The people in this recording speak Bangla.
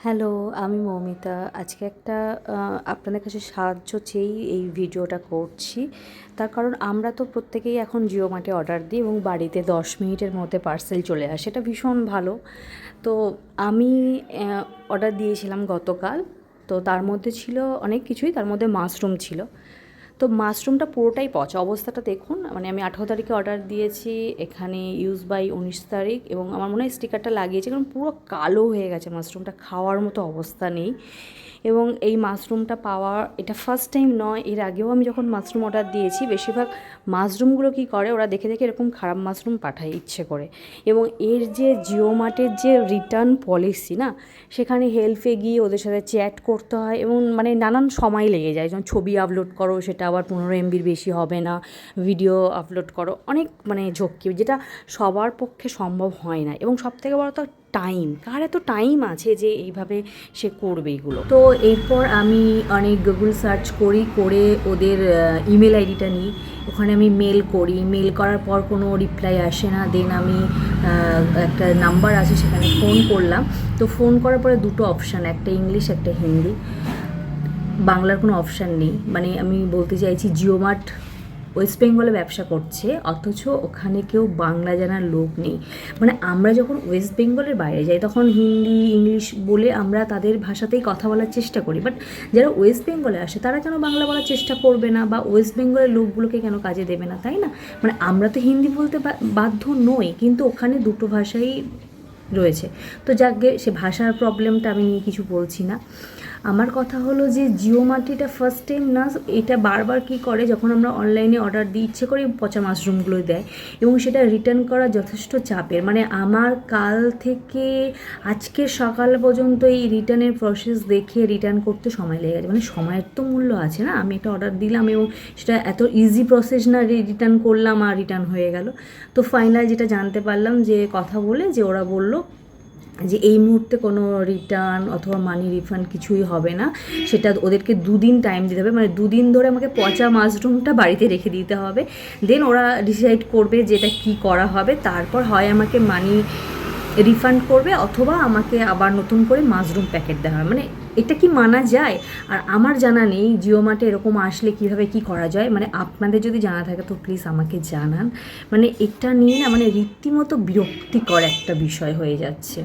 হ্যালো, আমি মৌমিতা। আজকে একটা আপনাদের কাছে সাহায্য চেয়েই এই ভিডিওটা করছি। তার কারণ আমরা তো প্রত্যেকেই এখন জিও মার্টে অর্ডার দিই এবং বাড়িতে 10 মিনিটের মধ্যে পার্সেল চলে আসে। এটা ভীষণ ভালো। তো আমি অর্ডার দিয়েছিলাম গতকাল। তো তার মধ্যে ছিল অনেক কিছুই, তার মধ্যে মাশরুম ছিল। তো মাশরুমটা পুরোটাই পচা অবস্থাটা দেখুন। মানে আমি 18 তারিখে অর্ডার দিয়েছি, এখানে ইউজ বাই 19 তারিখ, এবং আমার মনে হয় স্টিকারটা লাগিয়েছে, কারণ পুরো কালো হয়ে গেছে মাশরুমটা, খাওয়ার মতো অবস্থা নেই। এবং এই মাশরুমটা পাওয়া এটা ফার্স্ট টাইম নয়, এর আগেও আমি যখন মাশরুম অর্ডার দিয়েছি বেশিরভাগ মাশরুমগুলো কী করে, ওরা দেখে দেখে এরকম খারাপ মাশরুম পাঠায় ইচ্ছে করে। এবং এর যে জিও মার্টের যে রিটার্ন পলিসি না, সেখানে হেল্পে গিয়ে ওদের সাথে চ্যাট করতে হয় এবং মানে নানান সময় লেগে যায়। যেমন ছবি আপলোড করো, সেটা আবার 15 এমবির বেশি হবে না, ভিডিও আপলোড করো, অনেক মানে ঝক্কি, যেটা সবার পক্ষে সম্ভব হয় না। এবং সবথেকে বড় তো টাইম, কার এত টাইম আছে যে এইভাবে সে করবে এগুলো। তো এরপর আমি অনেক গুগল সার্চ করে ওদের ইমেল আইডিটা নিই, ওখানে আমি মেল করি, মেল করার পর কোনো রিপ্লাই আসে না। দেন আমি একটা নাম্বার আছে সেখানে ফোন করলাম। তো ফোন করার পরে দুটো অপশান, একটা ইংলিশ একটা হিন্দি, বাংলার কোনো অপশান নেই। মানে আমি বলতে চাইছি জিও মার্ট ওয়েস্ট বেঙ্গলে ব্যবসা করছে, অথচ ওখানে কেউ বাংলা জানার লোক নেই। মানে আমরা যখন ওয়েস্ট বেঙ্গলের বাইরে যাই তখন হিন্দি ইংলিশ বলে আমরা তাদের ভাষাতেই কথা বলার চেষ্টা করি, বাট যারা ওয়েস্ট বেঙ্গলে আসে তারা কেন বাংলা বলার চেষ্টা করবে না, বা ওয়েস্ট বেঙ্গলের লোকগুলোকে কেন কাজে দেবে না, তাই না? মানে আমরা তো হিন্দি বলতে বাধ্য নই, কিন্তু ওখানে দুটো ভাষাই রয়েছে। তো যাকে সে ভাষার প্রবলেমটা আমি নিয়ে কিছু বলছি না। আমার কথা হলো যে জিও মার্ট এটা ফার্স্ট টাইম না, এটা বারবার কি করে, যখন আমরা অনলাইনে অর্ডার দিই ইচ্ছে করে পচা মাশরুমগুলো দেয় এবং সেটা রিটার্ন করা যথেষ্ট চাপের। মানে আমার কাল থেকে আজকে সকাল পর্যন্ত এই রিটার্নের প্রসেস দেখে রিটার্ন করতে সময় লেগে গেছে। মানে সময়ের তো মূল্য আছে না, আমি একটা অর্ডার দিলাম এবং সেটা এত ইজি প্রসেস না, রিটার্ন করলাম আর রিটার্ন হয়ে গেল। তো ফাইনাল যেটা জানতে পারলাম, যে কথা বলে যে ওরা বললো যে এই মুহূর্তে কোনো রিটার্ন অথবা মানি রিফান্ড কিছুই হবে না, সেটা ওদেরকে 2 দিন টাইম দিতে হবে। মানে 2 দিন ধরে আমাকে পচা মাশরুমটা বাড়িতে রেখে দিতে হবে। দেন ওরা ডিসাইড করবে যে এটা কী করা হবে, তারপর হয় আমাকে মানি রিফান্ড করবে অথবা আমাকে আবার নতুন করে মাশরুম প্যাকেট দেওয়া হবে। মানে এটা কি মানা যায়? আর আমার জানা নেই জিও মার্টে এরকম আসলে কীভাবে কী করা যায়। মানে আপনাদের যদি জানা থাকে তো প্লিজ আমাকে জানান। মানে এটা নিয়ে না মানে রীতিমতো বিরক্তিকর একটা বিষয় হয়ে যাচ্ছে।